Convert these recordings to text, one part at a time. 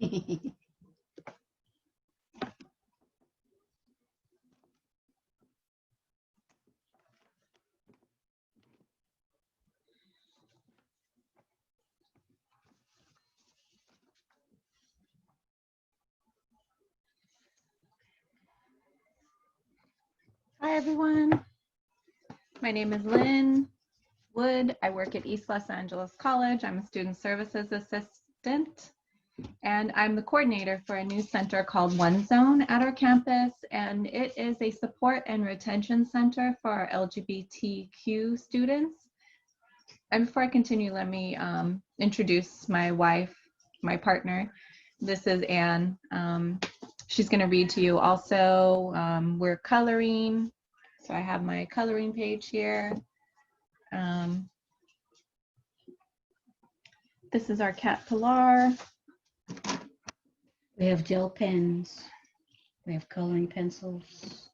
Hi, everyone. My name is Lynn Wood. I work at East Los Angeles College. I'm a student services assistant, and I'm the coordinator for a new center called One Zone at our campus, and it is a support and retention center for our LGBTQ students. And before I continue, let me introduce my wife, my partner. This is Anne. She's going to read to you. Also, we're coloring. So I have my coloring page here. This is our cat Pilar. We have gel pens. We have coloring pencils.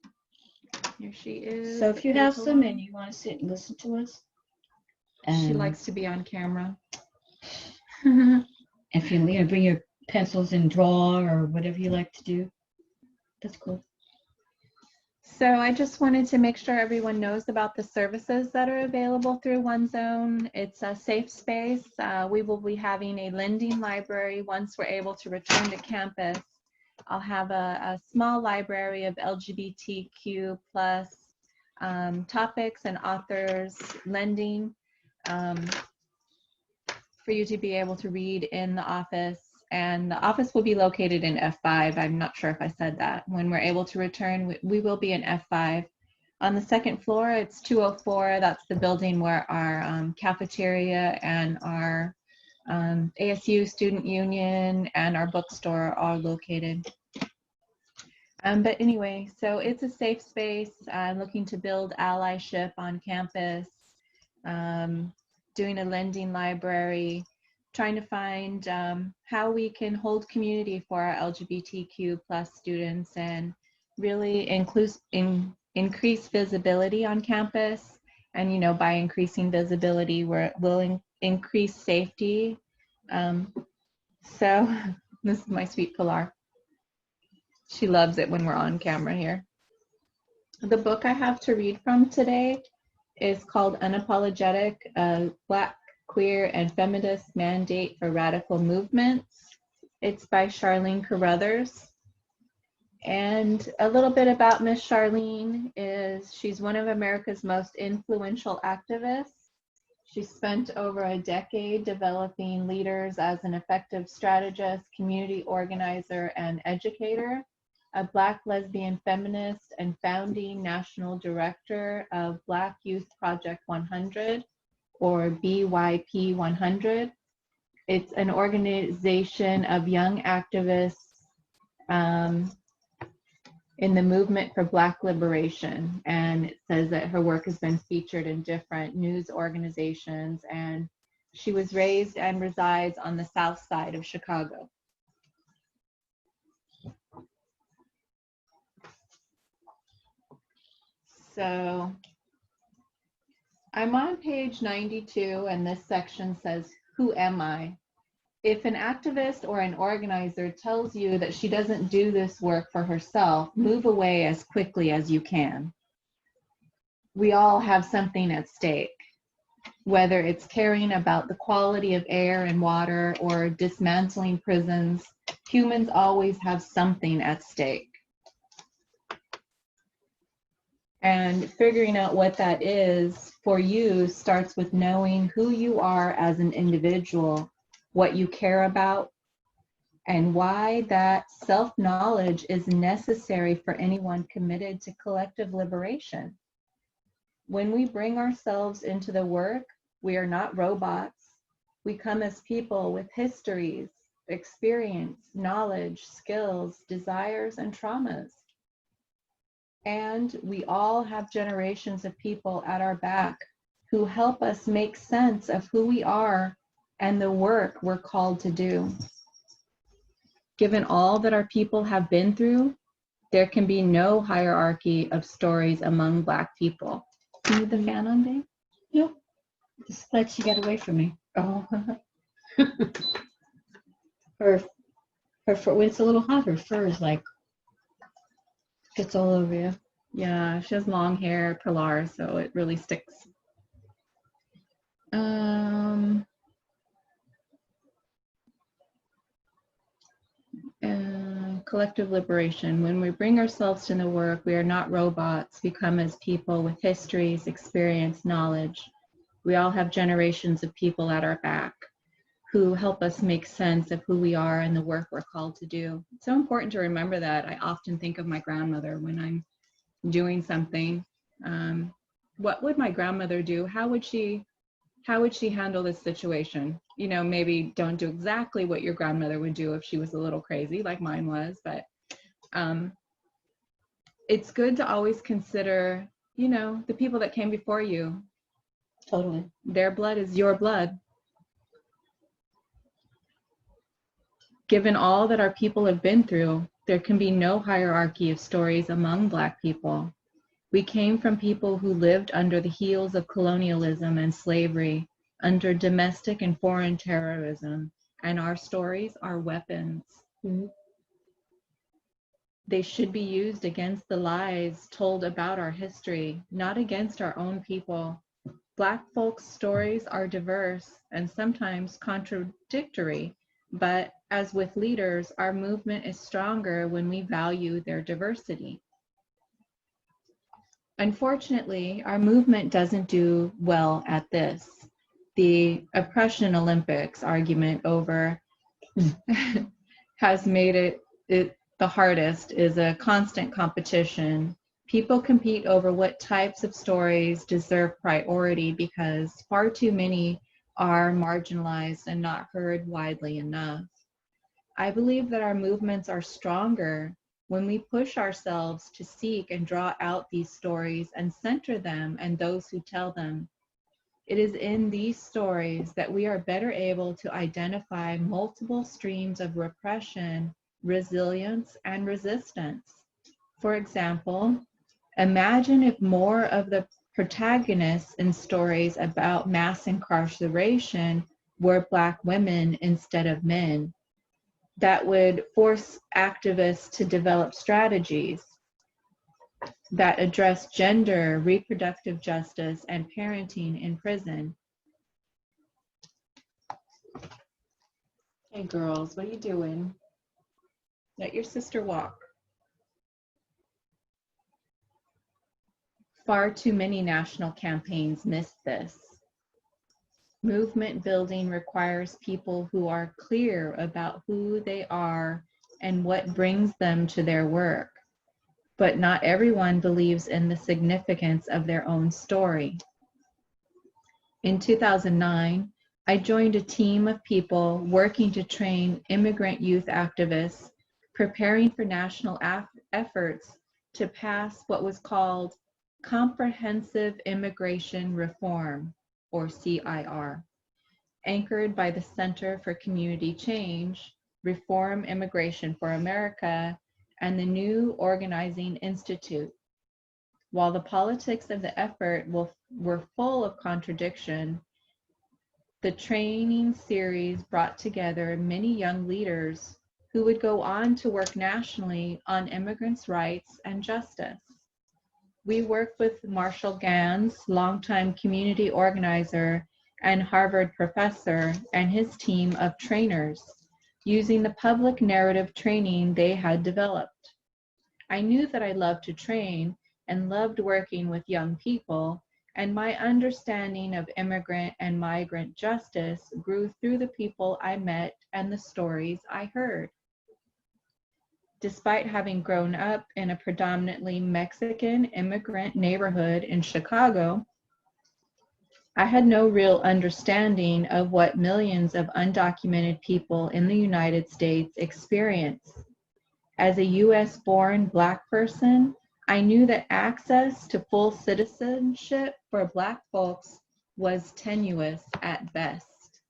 Here she is. So if you have some and you want to sit and listen to us. She likes to be on camera. If you bring your pencils and draw or whatever you like to do, that's cool. So I just wanted to make sure everyone knows about the services that are available through One Zone. It's a safe space. We will be having a lending library once we're able to return to campus. I'll have a small library of LGBTQ plus topics and authors lending for you to be able to read in the office. And the office will be located in F5. I'm not sure if I said that. When we're able to return, we will be in F5. On the second floor, it's 204. That's the building where our cafeteria and our ASU student union and our bookstore are located. But anyway, so it's a safe space. I'm looking to build allyship on campus, doing a lending library, trying to find how we can hold community for our LGBTQ plus students and really increase visibility on campus. And, you know, by increasing visibility, we'll increase safety. So this is my sweet Pilar. She loves it when we're on camera here. The book I have to read from today is called Unapologetic, Black, Queer, and Feminist Mandate for Radical Movements. It's by Charlene Carruthers. And a little bit about Miss Charlene is she's one of America's most influential activists. She spent over a decade developing leaders as an effective strategist, community organizer, and educator, a Black lesbian feminist and founding national director of Black Youth Project 100, or BYP 100. It's an organization of young activists in the movement for Black liberation. And it says that her work has been featured in different news organizations, and she was raised and resides on the south side of Chicago. So I'm on page 92, and this section says, "Who am I?" If an activist or an organizer tells you that she doesn't do this work for herself, move away as quickly as you can. We all have something at stake, whether it's caring about the quality of air and water or dismantling prisons. Humans always have something at stake. And figuring out what that is for you starts with knowing who you are as an individual, what you care about, and why that self-knowledge is necessary for anyone committed to collective liberation. When we bring ourselves into the work, we are not robots. We come as people with histories, experience, knowledge, skills, desires, and traumas. And we all have generations of people at our back who help us make sense of who we are and the work we're called to do. Given all that our people have been through, there can be no hierarchy of stories among Black people. Do you need the fan on, babe? No, just like she got away from me. Oh. Her Her fur, when it's a little hot, her fur is like, gets all over you. Yeah, she has long hair, Pilar, so it really sticks. Collective liberation. When we bring ourselves to the work, we are not robots. We come as people with histories, experience, knowledge. We all have generations of people at our back who help us make sense of who we are and the work we're called to do. It's so important to remember that. I often think of my grandmother when I'm doing something. What would my grandmother do? How would she handle this situation? You know, maybe don't do exactly what your grandmother would do if she was a little crazy like mine was, but it's good to always consider, you know, the people that came before you. Totally. Their blood is your blood. Given all that our people have been through, there can be no hierarchy of stories among Black people. We came from people who lived under the heels of colonialism and slavery, under domestic and foreign terrorism, and our stories are weapons. Mm-hmm. They should be used against the lies told about our history, not against our own people. Black folks' stories are diverse and sometimes contradictory, but as with leaders, our movement is stronger when we value their diversity. Unfortunately, our movement doesn't do well at this. The oppression Olympics argument over has made it the hardest is a constant competition. People compete over what types of stories deserve priority because far too many are marginalized and not heard widely enough. I believe that our movements are stronger when we push ourselves to seek and draw out these stories and center them and those who tell them. It is in these stories that we are better able to identify multiple streams of repression, resilience, and resistance. For example, imagine if more of the protagonists in stories about mass incarceration were Black women instead of men. That would force activists to develop strategies that address gender, reproductive justice, and parenting in prison. Hey girls, what are you doing? Let your sister walk. Far too many national campaigns miss this. Movement building requires people who are clear about who they are and what brings them to their work. But not everyone believes in the significance of their own story. In 2009, I joined a team of people working to train immigrant youth activists, preparing for national efforts to pass what was called Comprehensive Immigration Reform, or CIR, anchored by the Center for Community Change, Reform Immigration for America, and the New Organizing Institute. While the politics of the effort were full of contradiction, the training series brought together many young leaders who would go on to work nationally on immigrants' rights and justice. We worked with Marshall Gans, longtime community organizer and Harvard professor, and his team of trainers, using the public narrative training they had developed. I knew that I loved to train and loved working with young people, and my understanding of immigrant and migrant justice grew through the people I met and the stories I heard. Despite having grown up in a predominantly Mexican immigrant neighborhood in Chicago, I had no real understanding of what millions of undocumented people in the United States experience. As a US-born Black person, I knew that access to full citizenship for Black folks was tenuous at best,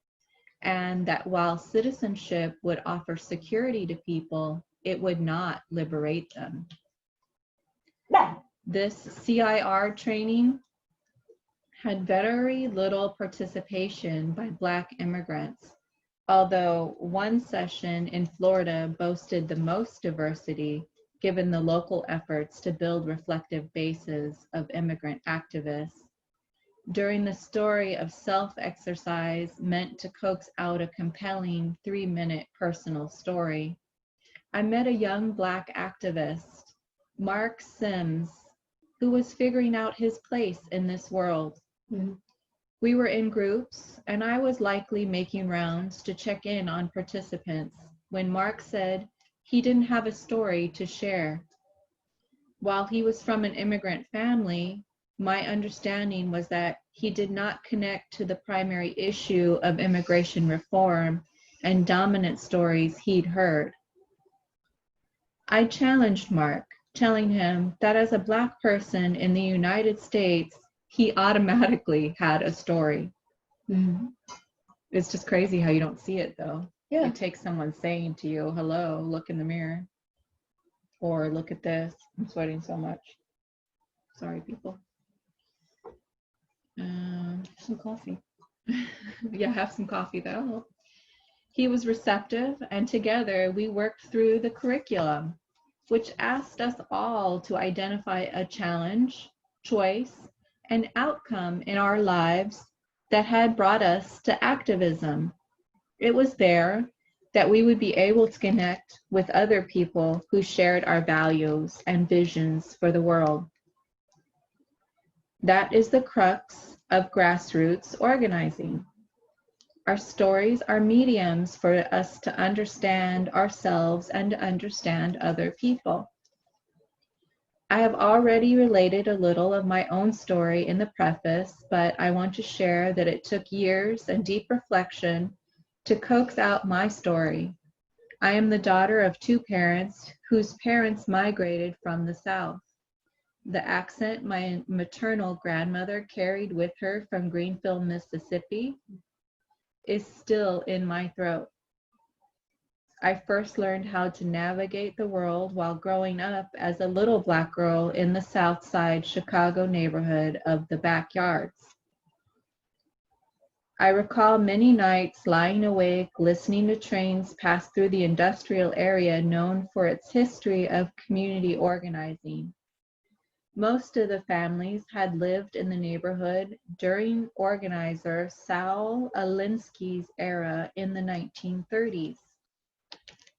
and that while citizenship would offer security to people, it would not liberate them. This CIR training had very little participation by Black immigrants, Although one session in Florida boasted the most diversity, given the local efforts to build reflective bases of immigrant activists, during the story of self-exercise meant to coax out a compelling 3-minute personal story, I met a young Black activist, Mark Sims, who was figuring out his place in this world. Mhm. We were in groups, and I was likely making rounds to check in on participants when Mark said he didn't have a story to share. While he was from an immigrant family, my understanding was that he did not connect to the primary issue of immigration reform and dominant stories he'd heard. I challenged Mark, telling him that as a Black person in the United States, he automatically had a story. Mhm. It's just crazy how you don't see it though. Yeah. It takes someone saying to you, hello, look in the mirror. Or look at this. I'm sweating so much. Sorry, people. Some coffee. Yeah, have some coffee, that'll help. He was receptive, and together we worked through the curriculum, which asked us all to identify a challenge, choice, and outcome in our lives that had brought us to activism. It was there that we would be able to connect with other people who shared our values and visions for the world. That is the crux of grassroots organizing. Our stories are mediums for us to understand ourselves and to understand other people. I have already related a little of my own story in the preface, but I want to share that it took years and deep reflection to coax out my story. I am the daughter of two parents whose parents migrated from the South. The accent my maternal grandmother carried with her from Greenfield, Mississippi, is still in my throat. I first learned how to navigate the world while growing up as a little Black girl in the South Side Chicago neighborhood of the Backyards. I recall many nights lying awake listening to trains pass through the industrial area known for its history of community organizing. Most of the families had lived in the neighborhood during organizer Saul Alinsky's era in the 1930s,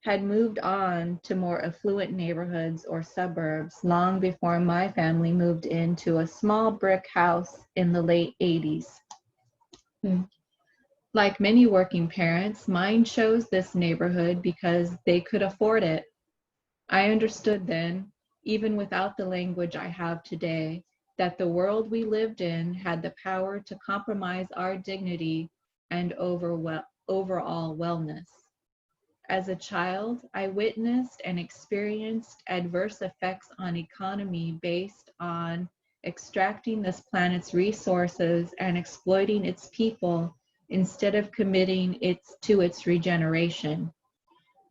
had moved on to more affluent neighborhoods or suburbs long before my family moved into a small brick house in the late 80s. Like many working parents, mine chose this neighborhood because they could afford it. I understood then, even without the language I have today, that the world we lived in had the power to compromise our dignity and overall wellness. As a child, I witnessed and experienced adverse effects on economy based on extracting this planet's resources and exploiting its people instead of committing to its regeneration.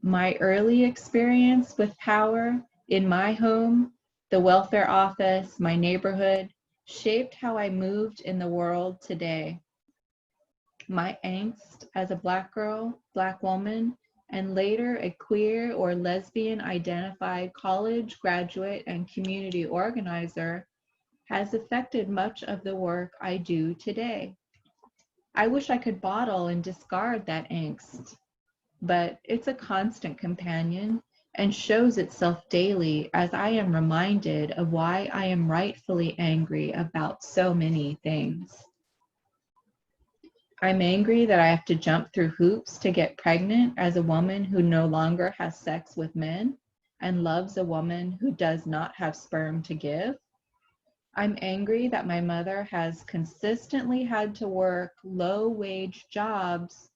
My early experience with power in my home, the welfare office, my neighborhood, shaped how I moved in the world today. My angst as a Black girl, Black woman, and later a queer or lesbian identified college graduate and community organizer has affected much of the work I do today. I wish I could bottle and discard that angst, but it's a constant companion and shows itself daily as I am reminded of why I am rightfully angry about so many things. I'm angry that I have to jump through hoops to get pregnant as a woman who no longer has sex with men and loves a woman who does not have sperm to give. I'm angry that my mother has consistently had to work low-wage jobs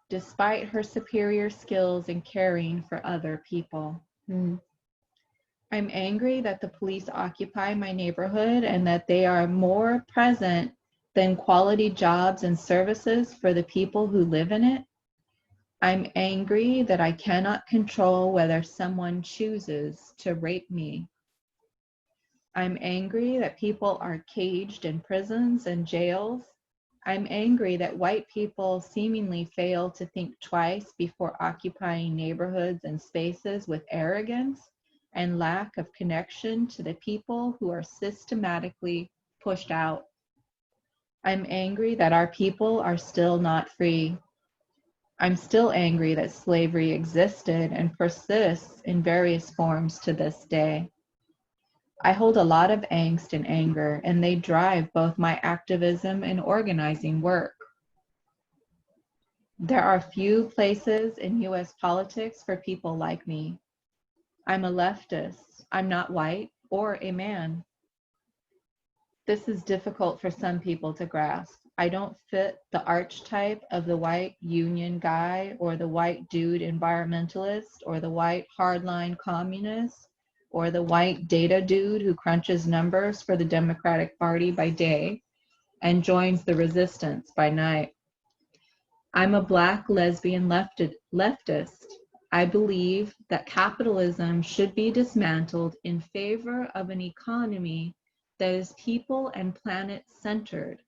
despite her superior skills in caring for other people. I'm angry that the police occupy my neighborhood and that they are more present than quality jobs and services for the people who live in it. I'm angry that I cannot control whether someone chooses to rape me. I'm angry that people are caged in prisons and jails I'm angry that white people seemingly fail to think twice before occupying neighborhoods and spaces with arrogance and lack of connection to the people who are systematically pushed out. I'm angry that our people are still not free. I'm still angry that slavery existed and persists in various forms to this day. I hold a lot of angst and anger, and they drive both my activism and organizing work. There are few places in US politics for people like me. I'm a leftist. I'm not white or a man. This is difficult for some people to grasp. I don't fit the archetype of the white union guy or the white dude environmentalist or the white hardline communist or the white data dude who crunches numbers for the Democratic Party by day and joins the resistance by night. I'm a Black lesbian leftist. I believe that capitalism should be dismantled in favor of an economy that is people and planet centered.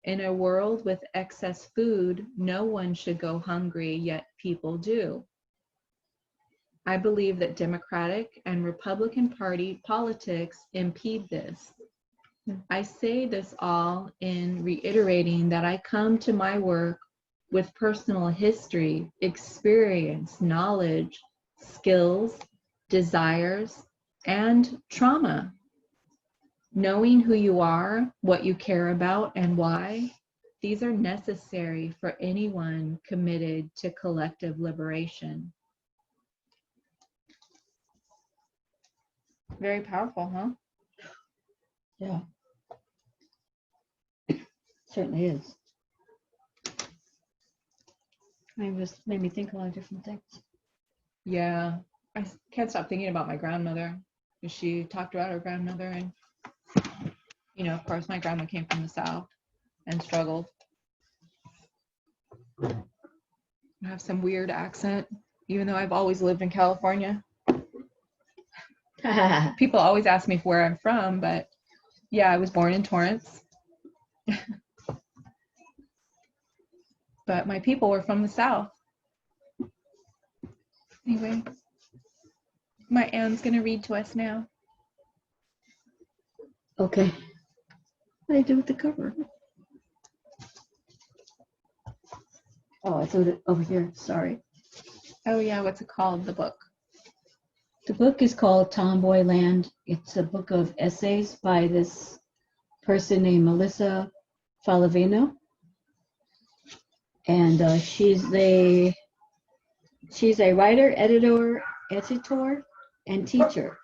In a world with excess food, no one should go hungry, yet people do. I believe that Democratic and Republican Party politics impede this. I say this all in reiterating that I come to my work with personal history, experience, knowledge, skills, desires, and trauma. Knowing who you are, what you care about, and why, these are necessary for anyone committed to collective liberation. Very powerful, huh? Yeah. Certainly is. It just made me think a lot of different things. Yeah, I can't stop thinking about my grandmother. She talked about her grandmother, and of course, my grandma came from the South and struggled. I have some weird accent, even though I've always lived in California. People always ask me where I'm from, but yeah, I was born in Torrance. But my people were from the South. Anyway, my Anne's going to read to us now. Okay. What did I do with the cover? Oh, I threw it over here. Sorry. Oh, yeah, what's it called, the book? The book is called Tomboy Land. It's a book of essays by this person named Melissa Falavino. And she's a writer, editor, and teacher.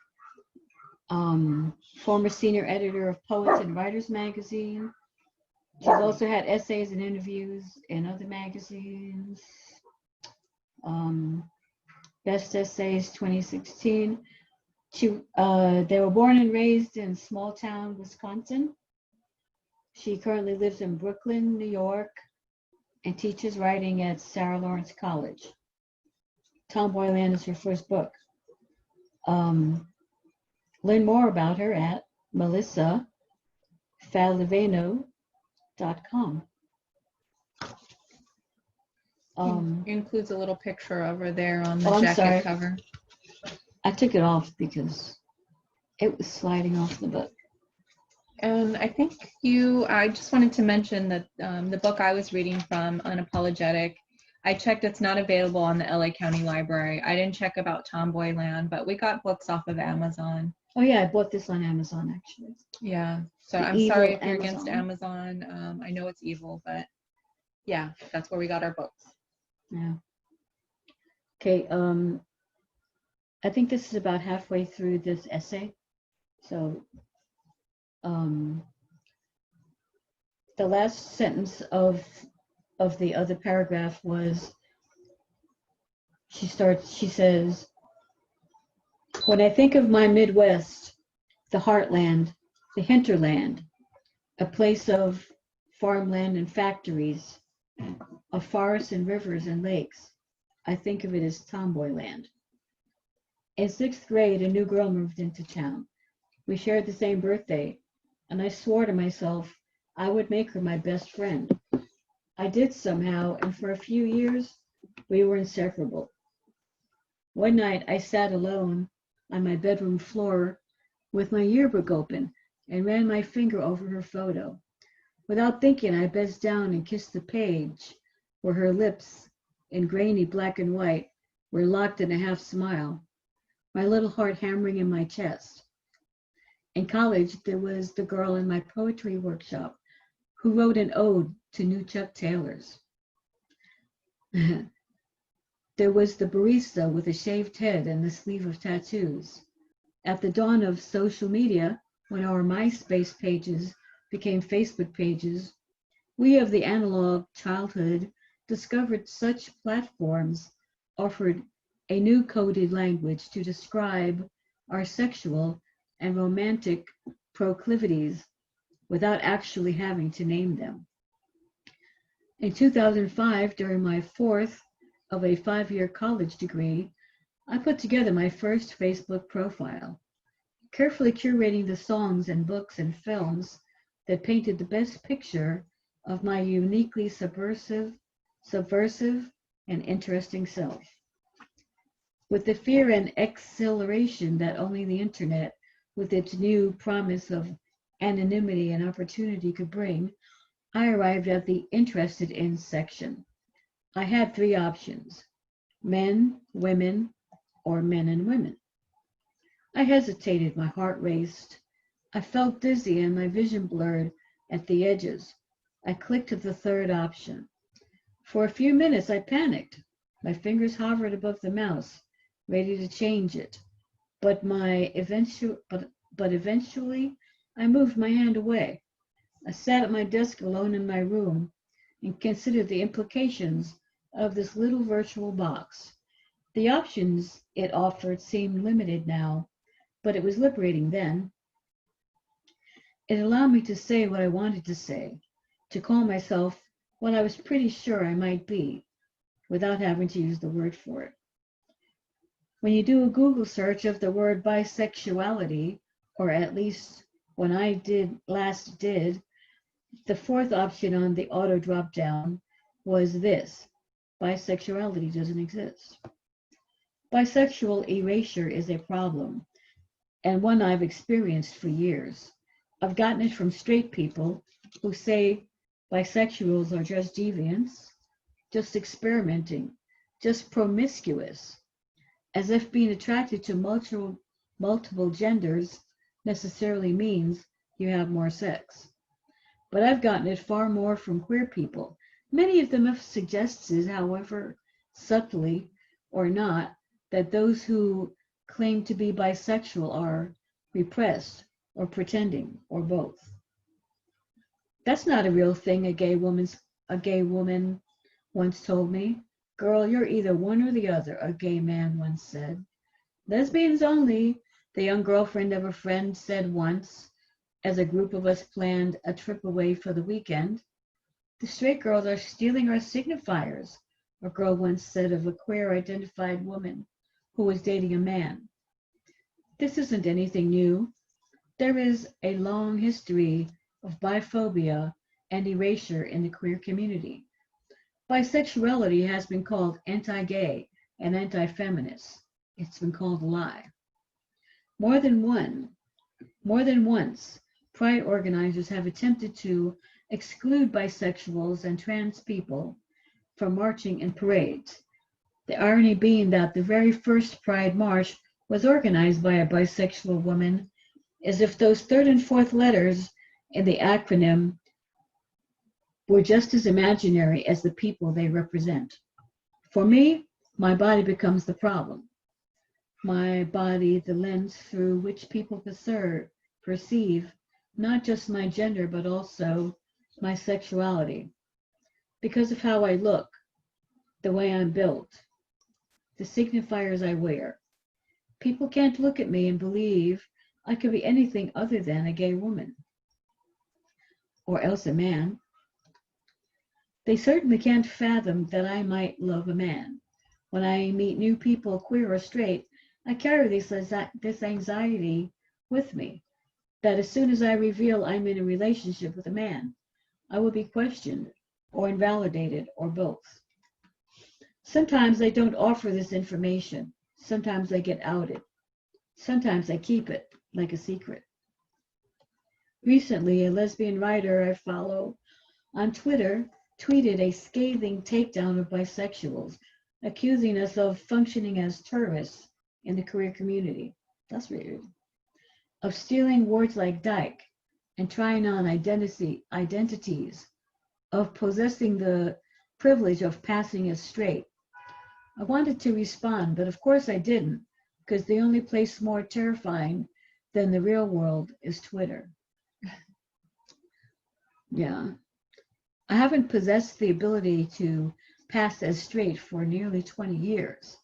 Former senior editor of Poets and Writers magazine. She's also had essays and interviews in other magazines. Best Essays 2016. They were born and raised in small town Wisconsin. She currently lives in Brooklyn, New York, and teaches writing at Sarah Lawrence College. Tomboy Land is her first book. Learn more about her at melissafaliveno.com. It includes a little picture over there on the jacket cover. I took it off because it was sliding off the book. And I think I just wanted to mention that the book I was reading from, Unapologetic, I checked it's not available on the LA County Library. I didn't check about Tomboy Land, but we got books off of Amazon. Oh yeah, I bought this on Amazon actually. Yeah, so I'm sorry if you're against Amazon. I know it's evil, but yeah, that's where we got our books. Yeah. Okay, I think this is about halfway through this essay. So the last sentence of the other paragraph was, she says, when I think of my Midwest, the heartland, the hinterland, a place of farmland and factories, of forests and rivers and lakes, I think of it as Tomboy Land. In 6th grade, a new girl moved into town. We shared the same birthday, and I swore to myself I would make her my best friend. I did somehow, and for a few years, we were inseparable. One night, I sat alone on my bedroom floor with my yearbook open and ran my finger over her photo. Without thinking, I bent down and kissed the page where her lips, in grainy black and white, were locked in a half smile, my little heart hammering in my chest. In college, there was the girl in my poetry workshop who wrote an ode to new Chuck Taylors. There was the barista with a shaved head and the sleeve of tattoos. At the dawn of social media, when our MySpace pages became Facebook pages, we of the analog childhood discovered such platforms offered a new coded language to describe our sexual and romantic proclivities without actually having to name them. In 2005, during my fourth of a 5-year college degree, I put together my first Facebook profile, carefully curating the songs and books and films that painted the best picture of my uniquely subversive, and interesting self. With the fear and exhilaration that only the internet, with its new promise of anonymity and opportunity, could bring, I arrived at the interested in section. I had 3 options: men, women, or men and women. I hesitated, my heart raced. I felt dizzy and my vision blurred at the edges. I clicked to the 3rd option. For a few minutes, I panicked. My fingers hovered above the mouse, ready to change it. But eventually, I moved my hand away. I sat at my desk alone in my room and considered the implications of this little virtual box. The options it offered seemed limited now, but it was liberating then. It allowed me to say what I wanted to say, to call myself what I was pretty sure I might be, without having to use the word for it. When you do a Google search of the word bisexuality, or at least when I last did, the 4th option on the auto drop-down was this: bisexuality doesn't exist. Bisexual erasure is a problem, and one I've experienced for years. I've gotten it from straight people who say bisexuals are just deviants, just experimenting, just promiscuous, as if being attracted to multiple genders necessarily means you have more sex. But I've gotten it far more from queer people. Many of them have suggested, however subtly or not, that those who claim to be bisexual are repressed or pretending, or both. That's not a real thing, a gay woman once told me. Girl, you're either one or the other, a gay man once said. Lesbians only, the young girlfriend of a friend said once, as a group of us planned a trip away for the weekend. The straight girls are stealing our signifiers, a girl once said of a queer-identified woman who was dating a man. This isn't anything new. There is a long history of biphobia and erasure in the queer community. Bisexuality has been called anti-gay and anti-feminist. It's been called a lie. More than once, pride organizers have attempted to exclude bisexuals and trans people from marching in parades. The irony being that the very first Pride March was organized by a bisexual woman, as if those 3rd and 4th letters in the acronym were just as imaginary as the people they represent. For me, my body becomes the problem. My body, the lens through which people perceive not just my gender, but also my sexuality. Because of how I look, the way I'm built, the signifiers I wear. People can't look at me and believe I could be anything other than a gay woman, or else a man. They certainly can't fathom that I might love a man. When I meet new people, queer or straight, I carry this anxiety with me, that as soon as I reveal I'm in a relationship with a man, I will be questioned or invalidated or both. Sometimes I don't offer this information. Sometimes I get outed. Sometimes I keep it like a secret. Recently, a lesbian writer I follow on Twitter tweeted a scathing takedown of bisexuals, accusing us of functioning as tourists in the queer community. That's weird. Of stealing words like dyke and trying on identities, of possessing the privilege of passing as straight. I wanted to respond, but of course I didn't, because the only place more terrifying than the real world is Twitter. Yeah. I haven't possessed the ability to pass as straight for nearly 20 years.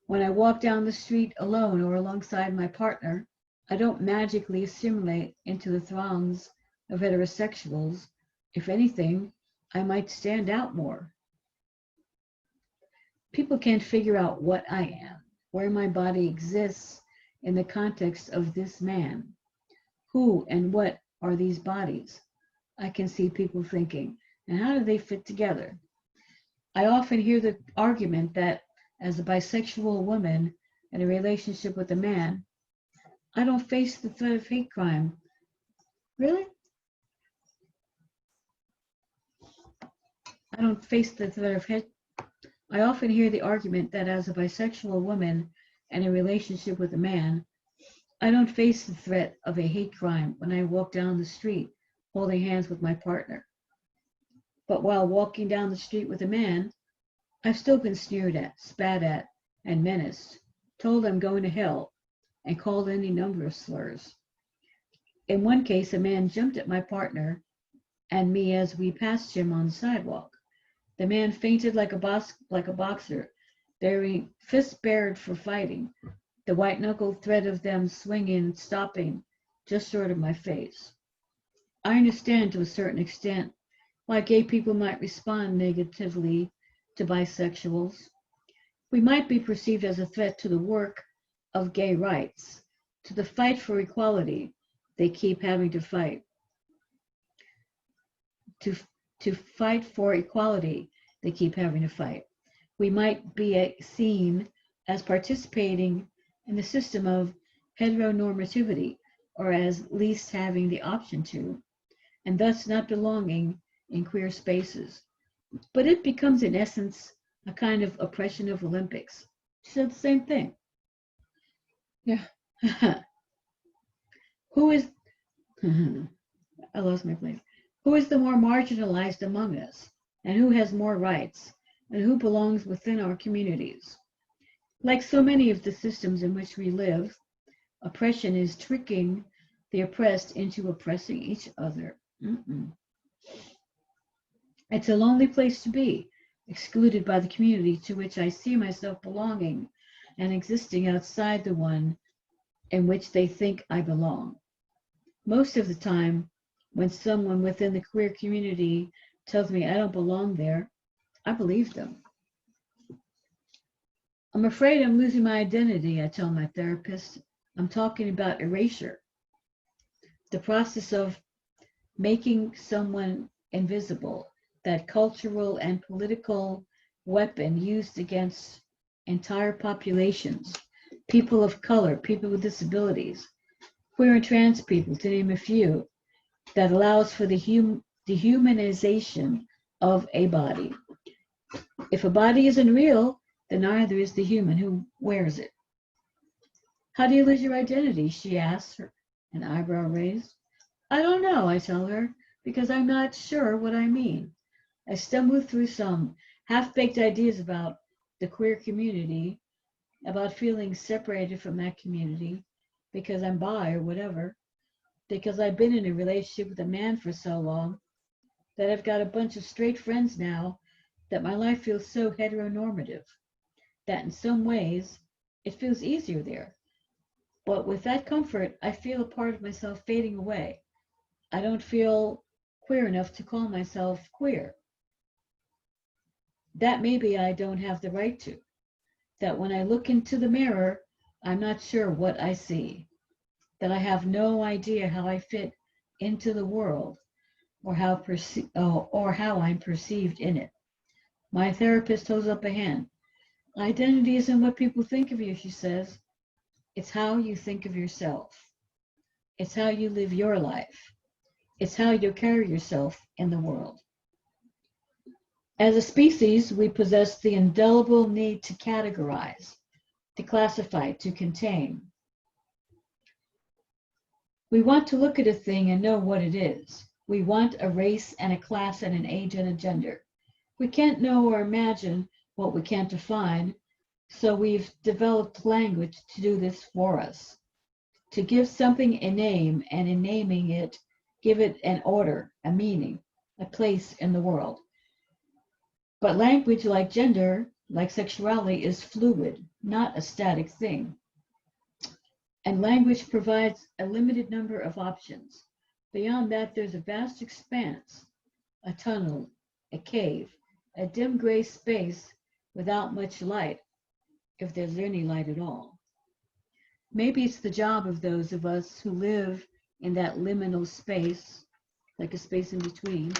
When I walk down the street alone or alongside my partner, I don't magically assimilate into the throngs of heterosexuals. If anything, I might stand out more. People can't figure out what I am, where my body exists in the context of this man. Who and what are these bodies? I can see people thinking, and how do they fit together? I often hear the argument that as a bisexual woman in a relationship with a man, I don't face the threat of hate crime. Really? I don't face the threat of hate. I often hear the argument that as a bisexual woman in a relationship with a man, I don't face the threat of a hate crime when I walk down the street holding hands with my partner. But while walking down the street with a man, I've still been sneered at, spat at, and menaced, told I'm going to hell, and called any number of slurs. In one case, a man jumped at my partner and me as we passed him on the sidewalk. The man fainted like a boxer, bearing fists bared for fighting, the white-knuckled threat of them swinging and stopping just short of my face. I understand to a certain extent why gay people might respond negatively to bisexuals. We might be perceived as a threat to the work of gay rights, to the fight for equality they keep having to fight. To fight for equality they keep having to fight. We might be seen as participating in the system of heteronormativity, or as least having the option to, and thus not belonging in queer spaces. But it becomes, in essence, a kind of oppression of Olympics. She said the same thing. Yeah. Who is, I lost my place. Who is the more marginalized among us? And who has more rights? And who belongs within our communities? Like so many of the systems in which we live, oppression is tricking the oppressed into oppressing each other. It's a lonely place to be, excluded by the community to which I see myself belonging and existing outside the one in which they think I belong. Most of the time, when someone within the queer community tells me I don't belong there, I believe them. I'm afraid I'm losing my identity, I tell my therapist. I'm talking about erasure, the process of making someone invisible, that cultural and political weapon used against entire populations, people of color, people with disabilities, queer and trans people, to name a few, that allows for the dehumanization of a body. If a body isn't real, then neither is the human who wears it. How do you lose your identity? She asks, an eyebrow raised. I don't know, I tell her, because I'm not sure what I mean. I stumble through some half-baked ideas about the queer community, about feeling separated from that community because I'm bi or whatever, because I've been in a relationship with a man for so long that I've got a bunch of straight friends now, that my life feels so heteronormative, that in some ways it feels easier there. But with that comfort, I feel a part of myself fading away. I don't feel queer enough to call myself queer. That maybe I don't have the right to. That when I look into the mirror, I'm not sure what I see. That I have no idea how I fit into the world. or how I'm perceived in it. My therapist holds up a hand. Identity isn't what people think of you, she says. It's how you think of yourself. It's how you live your life. It's how you carry yourself in the world. As a species, we possess the indelible need to categorize, to classify, to contain. We want to look at a thing and know what it is. We want a race and a class and an age and a gender. We can't know or imagine what we can't define, so we've developed language to do this for us, to give something a name, and in naming it, give it an order, a meaning, a place in the world. But language, like gender, like sexuality, is fluid, not a static thing. And language provides a limited number of options. Beyond that, there's a vast expanse, a tunnel, a cave, a dim gray space without much light, if there's any light at all. Maybe it's the job of those of us who live in that liminal space, like a space in between,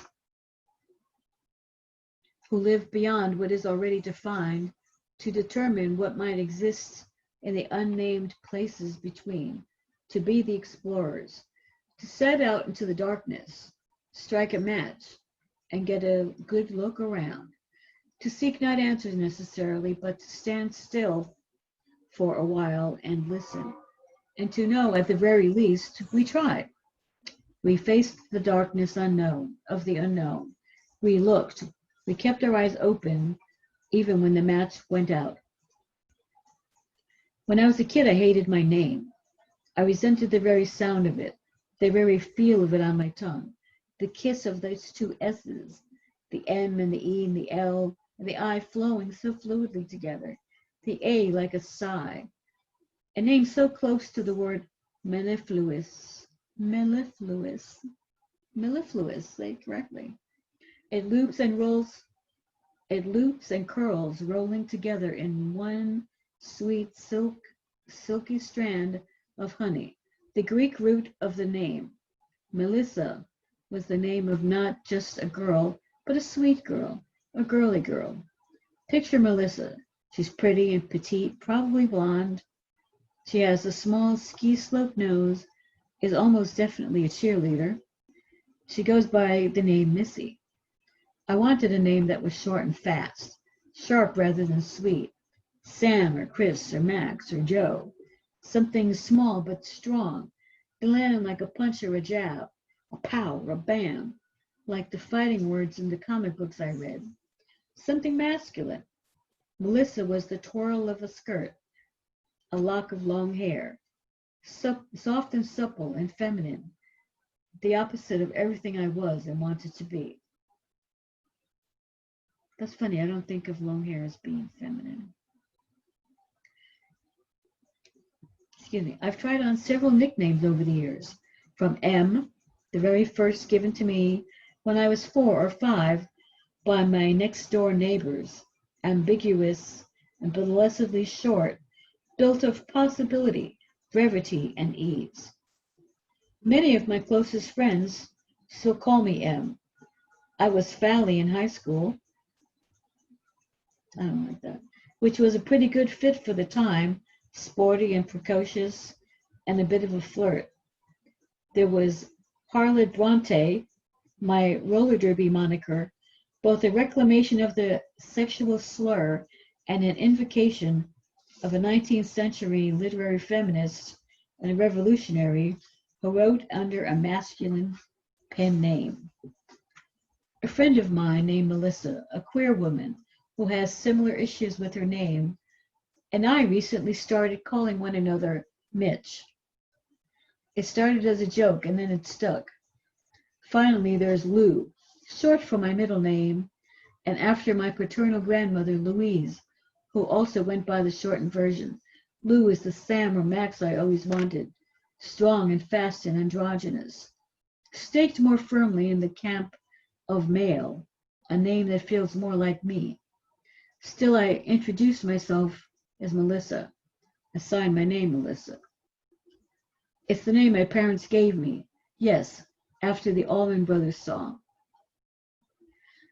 who live beyond what is already defined, to determine what might exist in the unnamed places between, to be the explorers, to set out into the darkness, strike a match, and get a good look around, to seek not answers necessarily, but to stand still for a while and listen, and to know at the very least we tried. We faced the darkness unknown, of the unknown. We looked, we kept our eyes open even when the match went out. When I was a kid, I hated my name. I resented the very sound of it, the very feel of it on my tongue, the kiss of those two S's, the M and the E and the L and the I flowing so fluidly together, the A like a sigh, a name so close to the word mellifluous, say it correctly. It loops and curls, rolling together in one sweet silky strand of honey. The Greek root of the name, Melissa, was the name of not just a girl, but a sweet girl, a girly girl. Picture Melissa. She's pretty and petite, probably blonde. She has a small ski slope nose, is almost definitely a cheerleader. She goes by the name Missy. I wanted a name that was short and fast, sharp rather than sweet. Sam or Chris or Max or Joe. Something small but strong, landing like a punch or a jab, a pow or a bam, like the fighting words in the comic books I read. Something masculine. Melissa was the twirl of a skirt, a lock of long hair, soft and supple and feminine, the opposite of everything I was and wanted to be. That's funny, I don't think of long hair as being feminine. Excuse me. I've tried on several nicknames over the years, from M, the very first given to me when I was 4 or 5 by my next door neighbors, ambiguous and burlesquely short, built of possibility, brevity, and ease. Many of my closest friends still call me M. I was Fally in high school. I don't like that. Which was a pretty good fit for the time, sporty and precocious, and a bit of a flirt. There was Harlot Bronte, my roller derby moniker, both a reclamation of the sexual slur and an invocation of a 19th century literary feminist and a revolutionary who wrote under a masculine pen name. A friend of mine named Melissa, a queer woman who has similar issues with her name, and I recently started calling one another Mitch. It started as a joke and then it stuck. Finally, there's Lou, short for my middle name, and after my paternal grandmother, Louise, who also went by the shortened version. Lou is the Sam or Max I always wanted, strong and fast and androgynous, staked more firmly in the camp of male, a name that feels more like me. Still, I introduce myself as Melissa. I sign my name Melissa. It's the name my parents gave me. Yes, after the Allman Brothers song.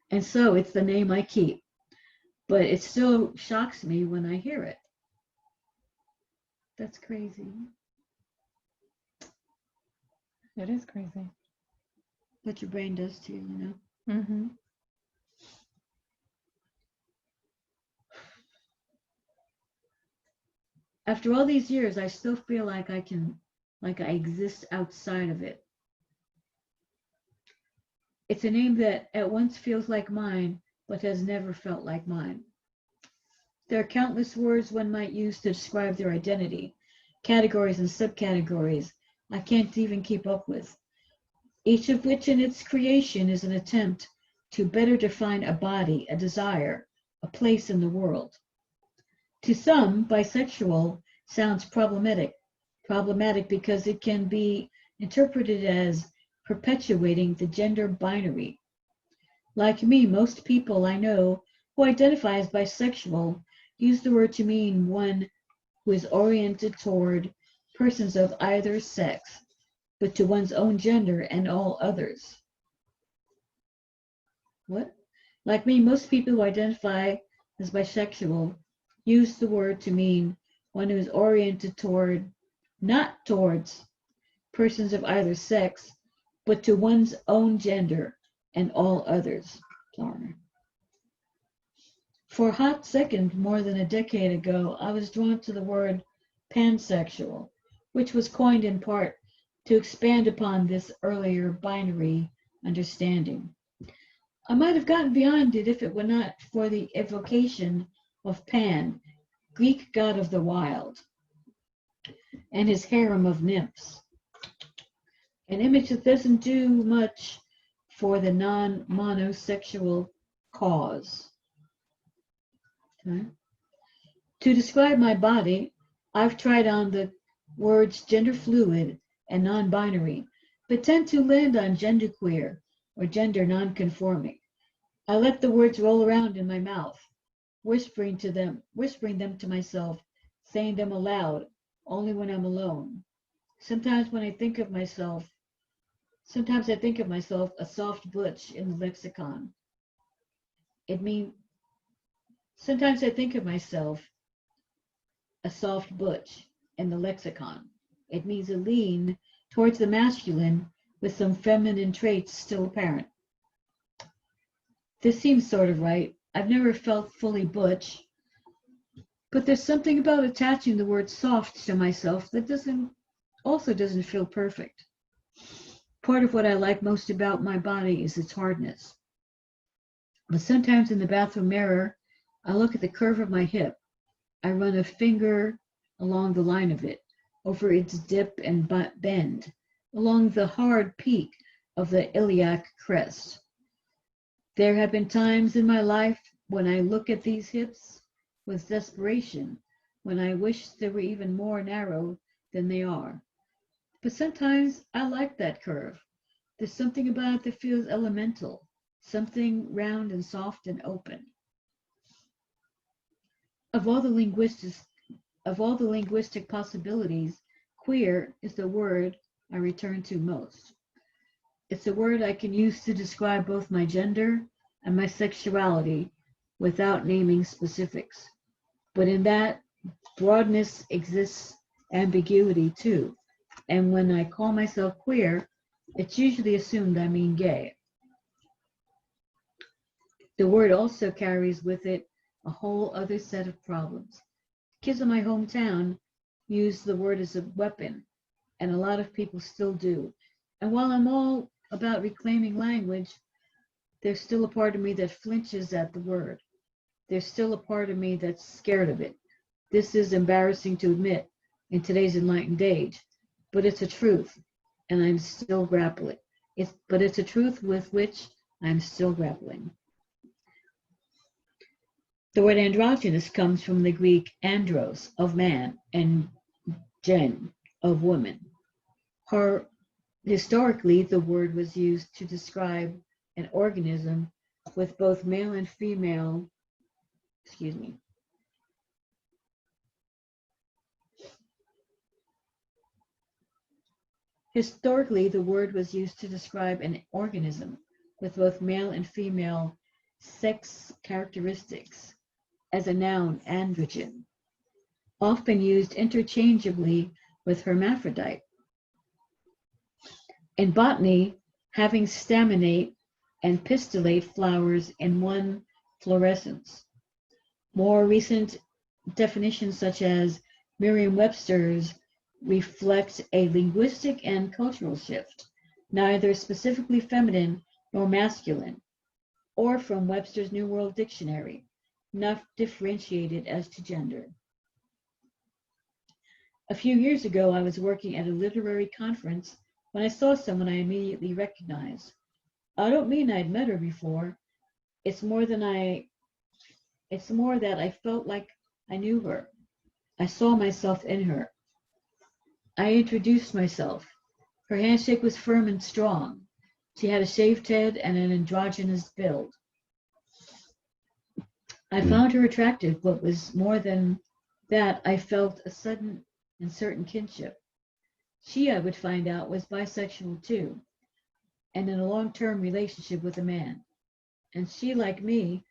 And so it's the name I keep, but it still shocks me when I hear it. That's crazy. It is crazy. What your brain does to you, you know? Mm-hmm. After all these years, I still feel like I exist outside of it. It's a name that at once feels like mine, but has never felt like mine. There are countless words one might use to describe their identity, categories and subcategories I can't even keep up with, each of which in its creation is an attempt to better define a body, a desire, a place in the world. To some, bisexual sounds problematic because it can be interpreted as perpetuating the gender binary. Like me, most people I know who identify as bisexual use the word to mean one who is oriented toward persons of either sex, but to one's own gender and all others. What? Like me, most people who identify as bisexual use the word to mean one who is oriented toward, not towards, persons of either sex, but to one's own gender and all others. Sorry. For a hot second, more than a decade ago, I was drawn to the word pansexual, which was coined in part to expand upon this earlier binary understanding. I might have gotten beyond it if it were not for the evocation of Pan, Greek god of the wild, and his harem of nymphs. An image that doesn't do much for the non-monosexual cause. Okay. To describe my body, I've tried on the words gender fluid and non-binary, but tend to land on genderqueer or gender non-conforming. I let the words roll around in my mouth, whispering them to myself, saying them aloud, only when I'm alone. Sometimes I think of myself a soft butch in the lexicon. Sometimes I think of myself a soft butch in the lexicon. It means a lean towards the masculine with some feminine traits still apparent. This seems sort of right. I've never felt fully butch, but there's something about attaching the word soft to myself that doesn't feel perfect. Part of what I like most about my body is its hardness. But sometimes in the bathroom mirror, I look at the curve of my hip. I run a finger along the line of it, over its dip and bend, along the hard peak of the iliac crest. There have been times in my life when I look at these hips with desperation, when I wish they were even more narrow than they are. But sometimes I like that curve. There's something about it that feels elemental, something round and soft and open. Of all the linguistic possibilities, queer is the word I return to most. It's a word I can use to describe both my gender and my sexuality without naming specifics. But in that broadness exists ambiguity too. And when I call myself queer, it's usually assumed I mean gay. The word also carries with it a whole other set of problems. Kids in my hometown use the word as a weapon, and a lot of people still do. And while I'm all about reclaiming language, there's still a part of me that flinches at the word. There's still a part of me that's scared of it. This is embarrassing to admit in today's enlightened age, but it's a truth, and I'm still grappling. It's a truth with which I'm still grappling. The word androgynous comes from the Greek andros, of man, and gen, of woman. Historically, the word was used to describe an organism with both male and female, Historically, the word was used to describe an organism with both male and female sex characteristics as a noun, androgen, often used interchangeably with hermaphrodite. In botany, having staminate and pistillate flowers in one fluorescence. More recent definitions, such as Merriam-Webster's, reflect a linguistic and cultural shift, neither specifically feminine nor masculine, or from Webster's New World Dictionary, not differentiated as to gender. A few years ago, I was working at a literary conference when I saw someone I immediately recognized. I don't mean I'd met her before. It's more that I felt like I knew her. I saw myself in her. I introduced myself. Her handshake was firm and strong. She had a shaved head and an androgynous build. I found her attractive, but was more than that. I felt a sudden and certain kinship. She, I would find out, was bisexual too, and in a long-term relationship with a man. And she, like me,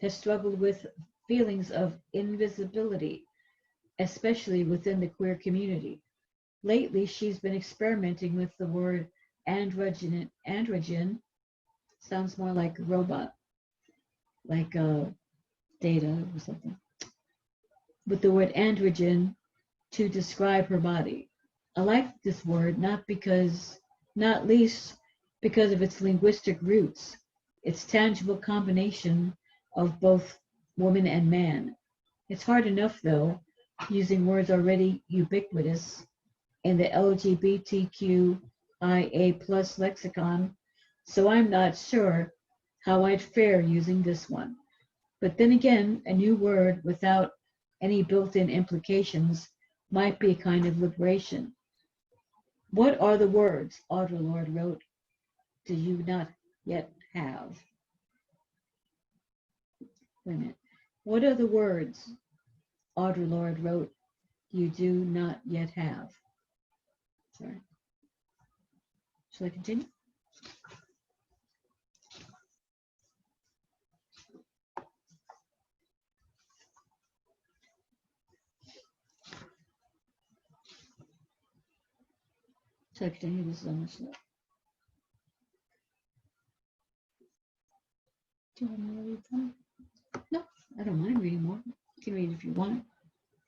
has struggled with feelings of invisibility, especially within the queer community. Lately, she's been experimenting with the word androgen. Androgen sounds more like robot, like data or something. With the word androgen to describe her body. I like this word not least because of its linguistic roots, its tangible combination of both woman and man. It's hard enough, though, using words already ubiquitous in the LGBTQIA plus lexicon, so I'm not sure how I'd fare using this one. But then again, a new word without any built-in implications might be a kind of liberation. What are the words, Audre Lorde wrote, do you not yet have? Wait a minute. What are the words, Audre Lorde wrote, you do not yet have? Sorry. Shall I continue? Shall I continue? This is almost slow. Do you want me to read some? No, I don't mind reading more. You can read if you want.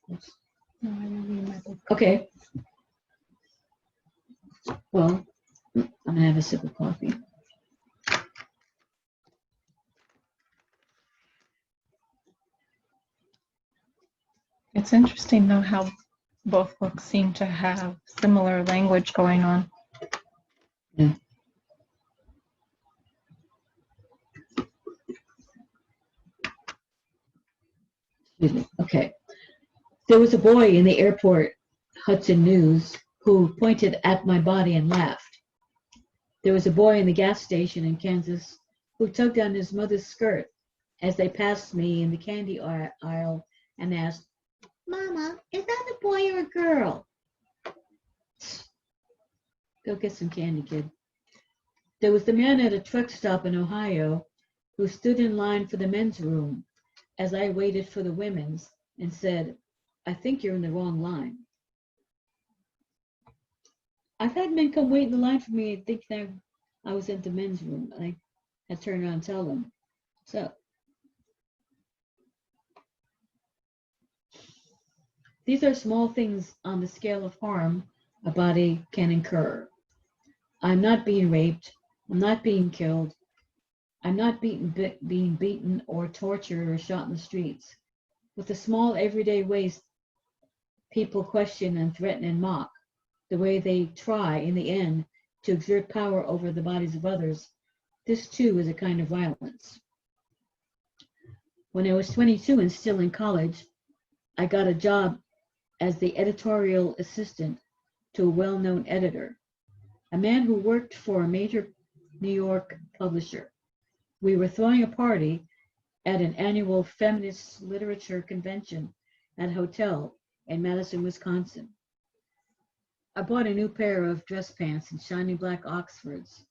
Yes. No, I don't read my book. Okay. Well, I'm gonna have a sip of coffee. It's interesting though how both books seem to have similar language going on. Yeah. Excuse me. Okay. There was a boy in the airport, Hudson News, who pointed at my body and laughed. There was a boy in the gas station in Kansas who tugged on his mother's skirt as they passed me in the candy aisle and asked, "Mama, is that a boy or a girl?" Go get some candy, kid. There was the man at a truck stop in Ohio who stood in line for the men's room as I waited for the women's and said, "I think you're in the wrong line." I've had men come wait in the line for me and think that I was at the men's room. And I turn around and tell them. So these are small things on the scale of harm a body can incur. I'm not being raped. I'm not being killed. I'm not being beaten or tortured or shot in the streets. With the small everyday ways people question and threaten and mock, the way they try in the end to exert power over the bodies of others, this too is a kind of violence. When I was 22 and still in college, I got a job as the editorial assistant to a well-known editor, a man who worked for a major New York publisher. We were throwing a party at an annual feminist literature convention at a hotel in Madison, Wisconsin. I bought a new pair of dress pants and shiny black Oxfords,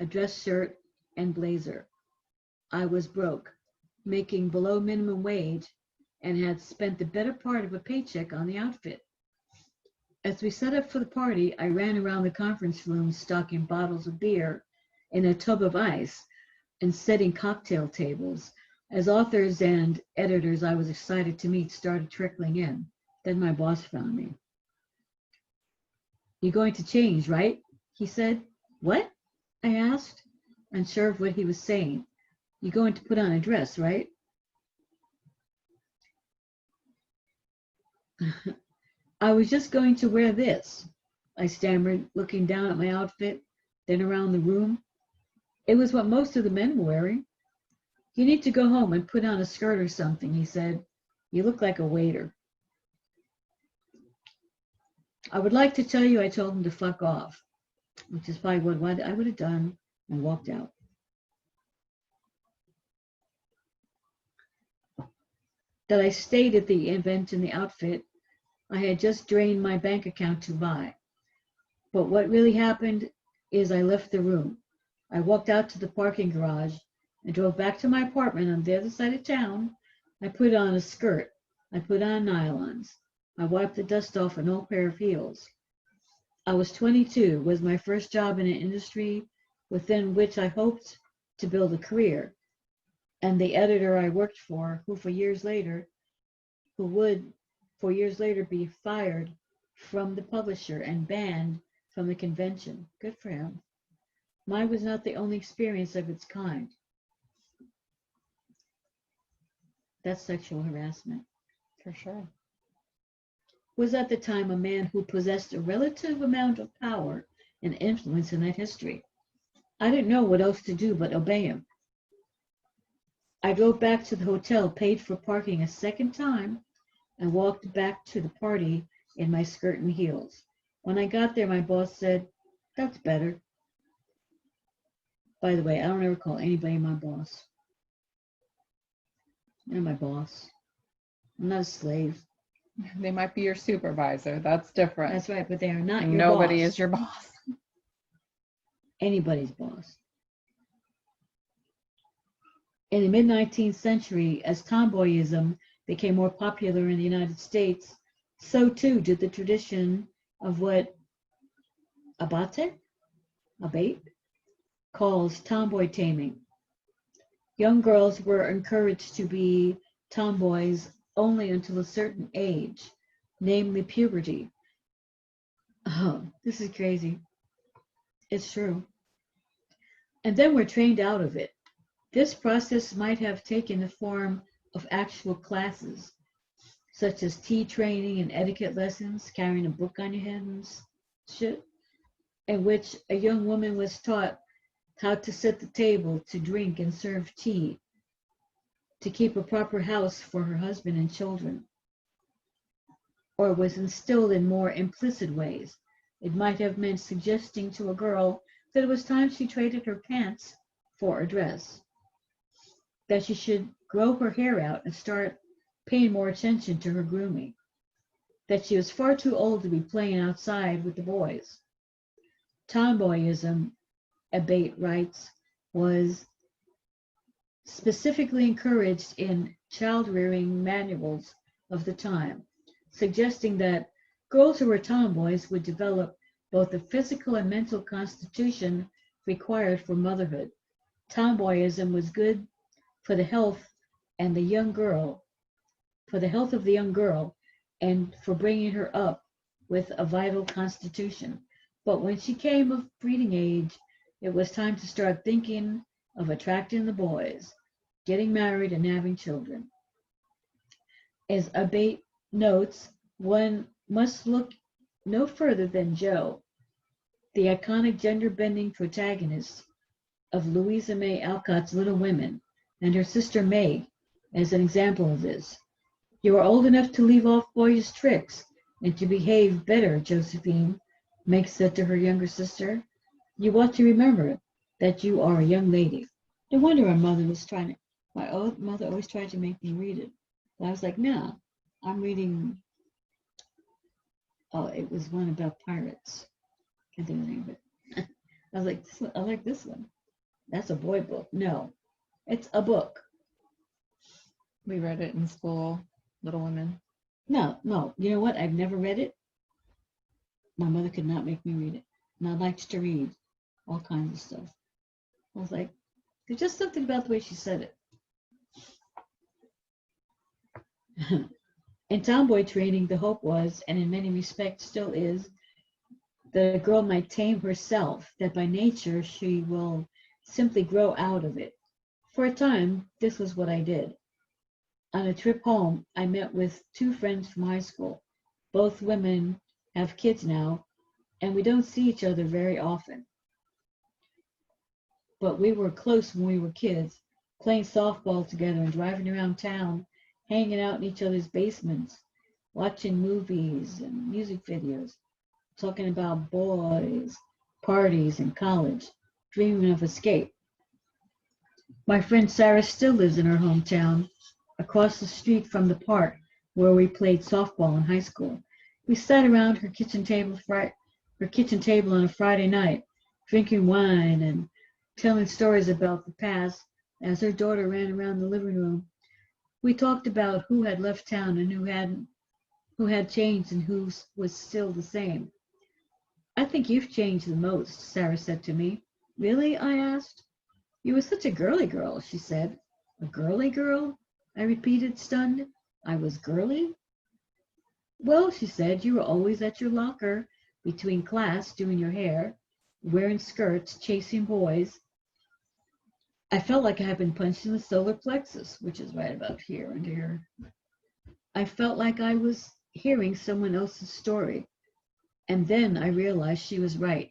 a dress shirt and blazer. I was broke, making below minimum wage, and had spent the better part of a paycheck on the outfit. As we set up for the party, I ran around the conference room stocking bottles of beer in a tub of ice and setting cocktail tables. As authors and editors I was excited to meet started trickling in, then my boss found me. "You're going to change, right?" he said. "What?" I asked, unsure of what he was saying. "You're going to put on a dress, right?" "I was just going to wear this," I stammered, looking down at my outfit, then around the room. It was what most of the men were wearing. "You need to go home and put on a skirt or something," he said. "You look like a waiter." "I would like to tell you," I told him, "to fuck off," which is probably what I would have done, and walked out. That I stayed at the event in the outfit I had just drained my bank account to buy. But what really happened is I left the room. I walked out to the parking garage and drove back to my apartment on the other side of town. I put on a skirt. I put on nylons. I wiped the dust off an old pair of heels. I was 22, was my first job in an industry within which I hoped to build a career. And the editor I worked for, who would for years later be fired from the publisher and banned from the convention. Good for him. Mine was not the only experience of its kind. That's sexual harassment. For sure. Was at the time a man who possessed a relative amount of power and influence in that history. I didn't know what else to do but obey him. I drove back to the hotel, paid for parking a second time, and walked back to the party in my skirt and heels. When I got there, my boss said, "That's better." By the way, I don't ever call anybody my boss. They're my boss. I'm not a slave. They might be your supervisor. That's different. That's right, but they are not your Nobody boss. is your boss. Anybody's boss. In the mid-19th century, as tomboyism became more popular in the United States, so too did the tradition of what Abate calls tomboy taming. Young girls were encouraged to be tomboys only until a certain age, namely puberty. Oh, this is crazy. It's true. And then we're trained out of it. This process might have taken the form of actual classes, such as tea training and etiquette lessons, carrying a book on your head and shit, in which a young woman was taught how to set the table, to drink and serve tea, to keep a proper house for her husband and children, or was instilled in more implicit ways. It might have meant suggesting to a girl that it was time she traded her pants for a dress, that she should grow her hair out and start paying more attention to her grooming, that she was far too old to be playing outside with the boys. Tomboyism, Abate writes, was specifically encouraged in child-rearing manuals of the time, suggesting that girls who were tomboys would develop both the physical and mental constitution required for motherhood. Tomboyism was good for the health and the young girl, for the health of the young girl, and for bringing her up with a vital constitution. But when she came of breeding age, it was time to start thinking of attracting the boys, getting married and having children. As Abate notes, one must look no further than Jo, the iconic gender-bending protagonist of Louisa May Alcott's Little Women, and her sister Meg as an example of this. "You are old enough to leave off boyish tricks and to behave better, Josephine," Meg said to her younger sister. "You ought to remember that you are a young lady." No wonder my mother always tried to make me read it. But I was like, no, I'm reading Oh, it was one about pirates. Can't think of the name of it. I was like, I like this one. That's a boy book. No, it's a book. We read it in school, Little Women. No, no. You know what? I've never read it. My mother could not make me read it. And I liked to read all kinds of stuff. I was like, there's just something about the way she said it. In tomboy training, the hope was, and in many respects still is, that a girl might tame herself, that by nature she will simply grow out of it. For a time, this was what I did. On a trip home, I met with two friends from high school. Both women have kids now, and we don't see each other very often. But we were close when we were kids, playing softball together and driving around town, hanging out in each other's basements, watching movies and music videos, talking about boys, parties, and college, dreaming of escape. My friend Sarah still lives in her hometown, across the street from the park where we played softball in high school. We sat around her kitchen table on a Friday night, drinking wine and telling stories about the past as her daughter ran around the living room. We talked about who had left town and who hadn't, who had changed and who was still the same. I think you've changed the most, Sarah said to me. Really? I asked. You were such a girly girl, she said. A girly girl? I repeated, stunned. I was girly? Well, she said, you were always at your locker between class doing your hair, wearing skirts, chasing boys. I felt like I had been punched in the solar plexus, which is right about here and here. I felt like I was hearing someone else's story. And then I realized she was right.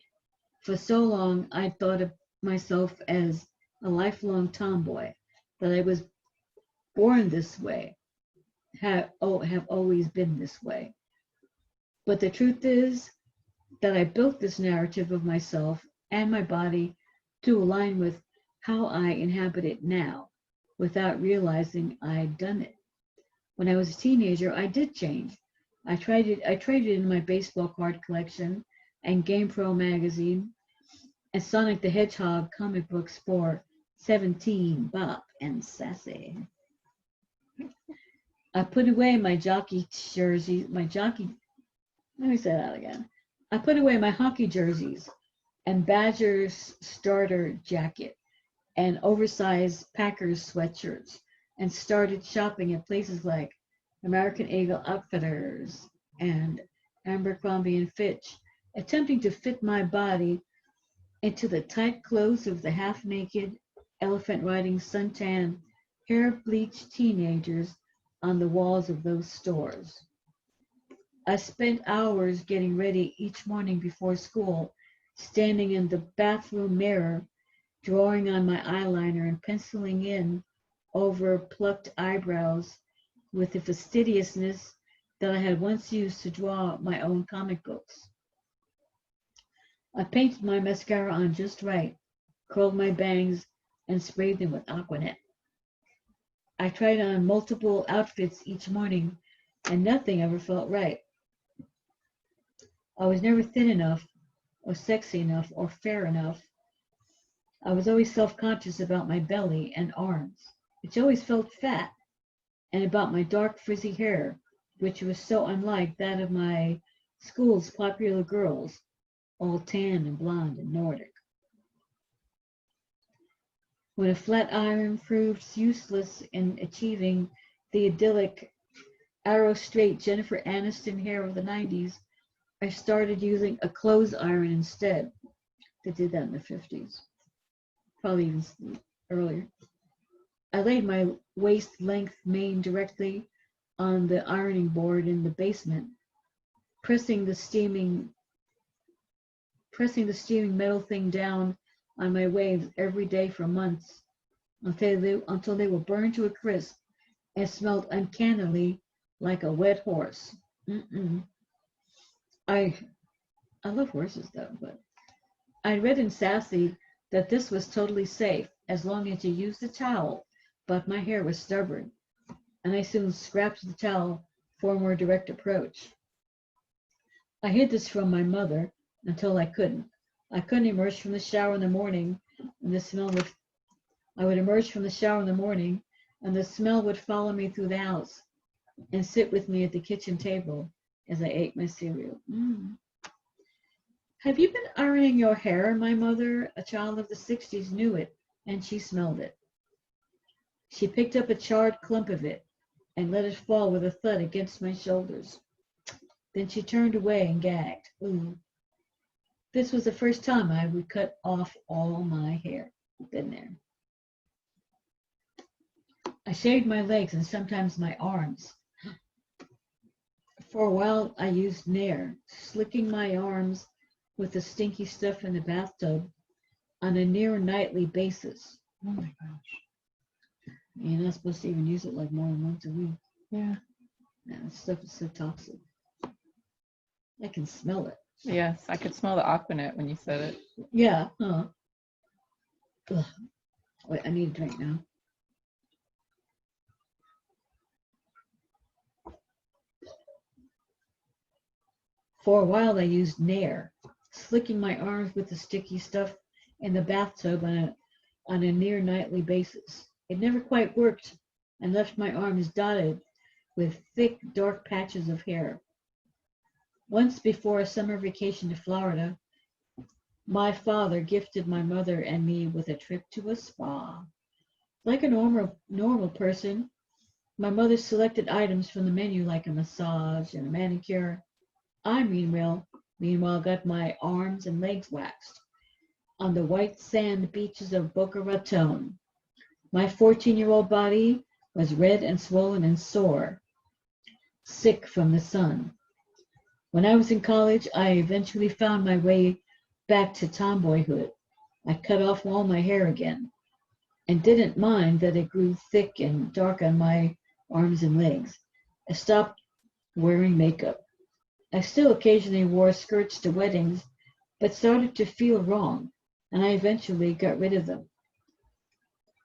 For so long, I thought of myself as a lifelong tomboy, that I was born this way, have always been this way. But the truth is that I built this narrative of myself and my body to align with how I inhabit it now, without realizing I'd done it. When I was a teenager, I did change. I traded in my baseball card collection and GamePro magazine and Sonic the Hedgehog comic books for 17, Bop, and Sassy. I put away my jockey jersey, let me say that again. I put away my hockey jerseys and Badgers starter jacket and oversized Packers sweatshirts and started shopping at places like American Eagle Outfitters and Abercrombie and Fitch, attempting to fit my body into the tight clothes of the half-naked, elephant-riding, suntan, hair-bleached teenagers on the walls of those stores. I spent hours getting ready each morning before school, standing in the bathroom mirror, drawing on my eyeliner and penciling in over plucked eyebrows with the fastidiousness that I had once used to draw my own comic books. I painted my mascara on just right, curled my bangs, and sprayed them with Aquanet. I tried on multiple outfits each morning, and nothing ever felt right. I was never thin enough, or sexy enough, or fair enough. I was always self-conscious about my belly and arms, which always felt fat, and about my dark frizzy hair, which was so unlike that of my school's popular girls, all tan and blonde and Nordic. When a flat iron proved useless in achieving the idyllic arrow straight Jennifer Aniston hair of the 90s, I started using a clothes iron instead. They did that in the 50s, probably even earlier. I laid my waist-length mane directly on the ironing board in the basement, pressing the steaming metal thing down on my waves every day for months until they were burned to a crisp and smelled uncannily like a wet horse. I love horses though, but I read in Sassy that this was totally safe as long as you used a towel, but my hair was stubborn, and I soon scrapped the towel for a more direct approach. I hid this from my mother until I couldn't. I couldn't emerge from the shower in the morning, and the smell would. I would emerge from the shower in the morning, and the smell would follow me through the house and sit with me at the kitchen table as I ate my cereal. Have you been ironing your hair? My mother, a child of the 60s, knew it, and she smelled it. She picked up a charred clump of it and let it fall with a thud against my shoulders. Then she turned away and gagged. Ooh. This was the first time I would cut off all my hair. Been there. I shaved my legs and sometimes my arms. For a while, I used Nair, slicking my arms with the stinky stuff in the bathtub on a near nightly basis. Oh my gosh. You're not supposed to even use it like more than once a week. Yeah. That stuff is so toxic. I can smell it. Yes, I could smell the Aquanet when you said it. Yeah, huh? Ugh. Wait, I need a drink now. For a while, I used Nair, slicking my arms with the sticky stuff in the bathtub on a near nightly basis. It never quite worked and left my arms dotted with thick, dark patches of hair. Once before a summer vacation to Florida, my father gifted my mother and me with a trip to a spa. Like a normal person, my mother selected items from the menu like a massage and a manicure. I, meanwhile, got my arms and legs waxed on the white sand beaches of Boca Raton. My 14-year-old body was red and swollen and sore, sick from the sun. When I was in college, I eventually found my way back to tomboyhood. I cut off all my hair again and didn't mind that it grew thick and dark on my arms and legs. I stopped wearing makeup. I still occasionally wore skirts to weddings, but started to feel wrong, and I eventually got rid of them.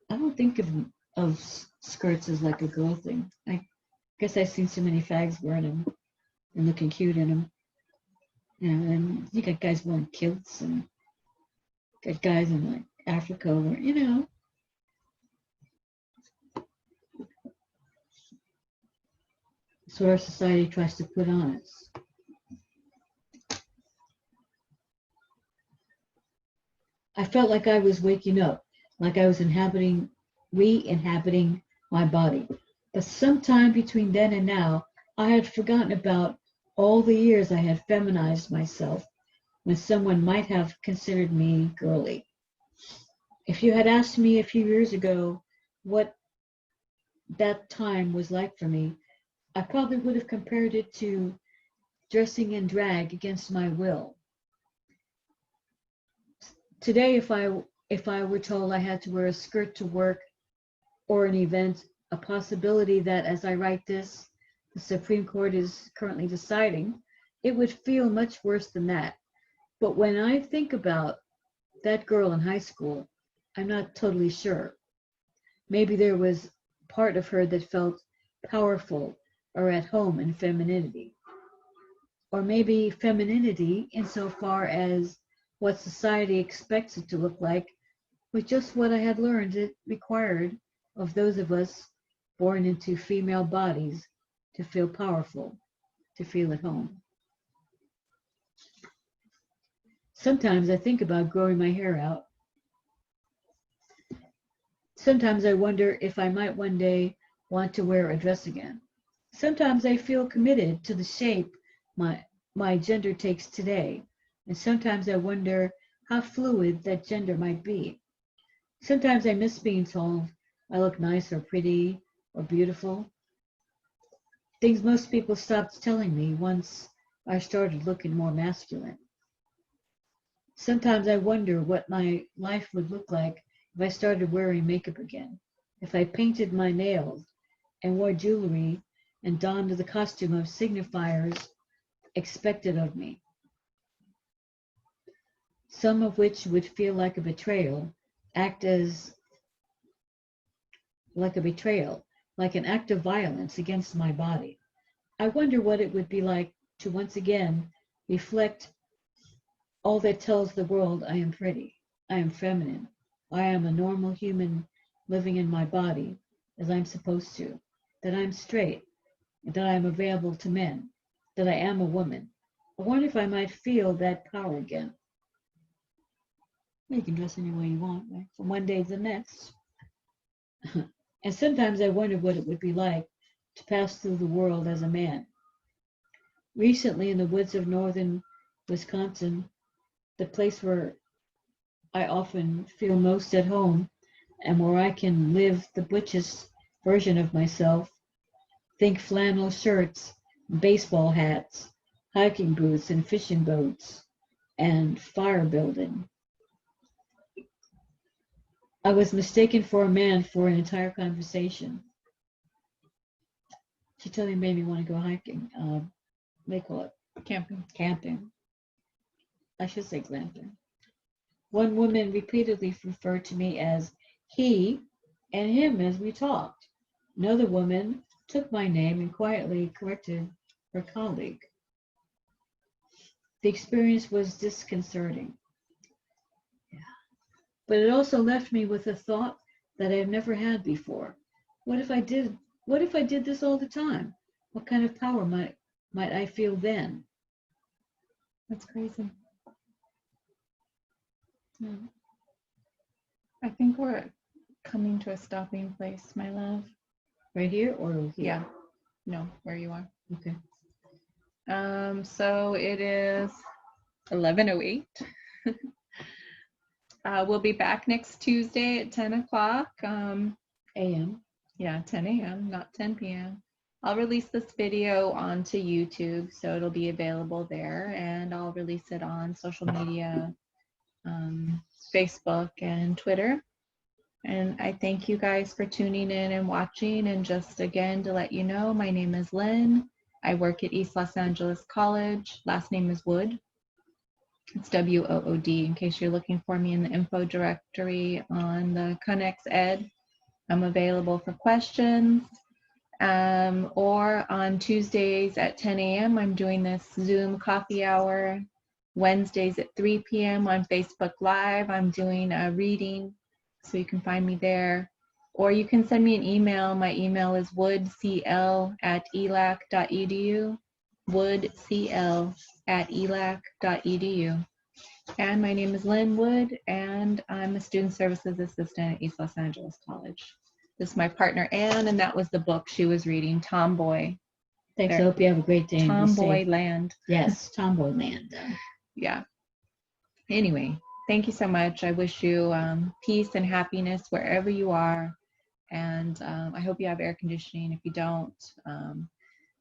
I don't think of skirts as like a girl thing. I guess I've seen so many fags wearing them and looking cute in them. You know, and you got guys wearing kilts and got guys in like Africa wearing, you know. It's what our society tries to put on us. I felt like I was waking up, like I was re-inhabiting my body. But sometime between then and now, I had forgotten about all the years I had feminized myself when someone might have considered me girly. If you had asked me a few years ago what that time was like for me, I probably would have compared it to dressing in drag against my will. Today, if I were told I had to wear a skirt to work or an event, a possibility that as I write this, the Supreme Court is currently deciding, it would feel much worse than that. But when I think about that girl in high school, I'm not totally sure. Maybe there was part of her that felt powerful or at home in femininity. Or maybe femininity insofar as what society expects it to look like was just what I had learned it required of those of us born into female bodies to feel powerful, to feel at home. Sometimes I think about growing my hair out. Sometimes I wonder if I might one day want to wear a dress again. Sometimes I feel committed to the shape my gender takes today, and sometimes I wonder how fluid that gender might be. Sometimes I miss being told I look nice or pretty or beautiful. Things most people stopped telling me once I started looking more masculine. Sometimes I wonder what my life would look like if I started wearing makeup again, if I painted my nails and wore jewelry and donned the costume of signifiers expected of me, some of which would feel like a betrayal, act as like a betrayal, like an act of violence against my body. I wonder what it would be like to once again reflect all that tells the world I am pretty, I am feminine, I am a normal human living in my body as I'm supposed to, that I'm straight, that I'm available to men, that I am a woman. I wonder if I might feel that power again. You can dress any way you want, right? From one day to the next. And sometimes I wonder what it would be like to pass through the world as a man. Recently, in the woods of northern Wisconsin, the place where I often feel most at home and where I can live the butchest version of myself, think flannel shirts, baseball hats, hiking boots and fishing boats, and fire building. I was mistaken for a man for an entire conversation. She totally made me want to go hiking. They call it Camping. camping. I should say glamping. One woman repeatedly referred to me as he and him as we talked. Another woman took my name and quietly corrected her colleague. The experience was disconcerting. But it also left me with a thought that I've never had before. What if I did this all the time? What kind of power might I feel then? That's crazy. Yeah. I think we're coming to a stopping place, my love. Right here or here? Yeah. No, where you are. Okay. So it is 11:08. We'll be back next Tuesday at 10 o'clock. AM. Yeah, 10 a.m., not 10 p.m. I'll release this video onto YouTube, so it'll be available there, and I'll release it on social media, Facebook and Twitter. And I thank you guys for tuning in and watching. And just again, to let you know, my name is Lynn. I work at East Los Angeles College. Last name is Wood. It's W-O-O-D, in case you're looking for me in the info directory on the Connex Ed. I'm available for questions. Or on Tuesdays at 10 a.m., I'm doing this Zoom coffee hour. Wednesdays at 3 p.m. on Facebook Live, I'm doing a reading, so you can find me there. Or you can send me an email. My email is woodcl@elac.edu, woodcl@elac.edu. And my name is Lynn Wood, and I'm a student services assistant at East Los Angeles College. This is my partner, Anne, and that was the book she was reading, Tomboy. Thanks. I hope you have a great day. Tomboy Land. Yes, Tomboy Land. Yeah. Anyway, thank you so much. I wish you peace and happiness wherever you are. And I hope you have air conditioning. If you don't,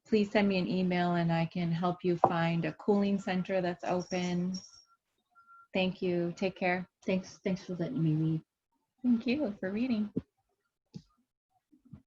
please send me an email and I can help you find a cooling center that's open. Thank you. Take care. Thanks for letting me read. Thank you for reading.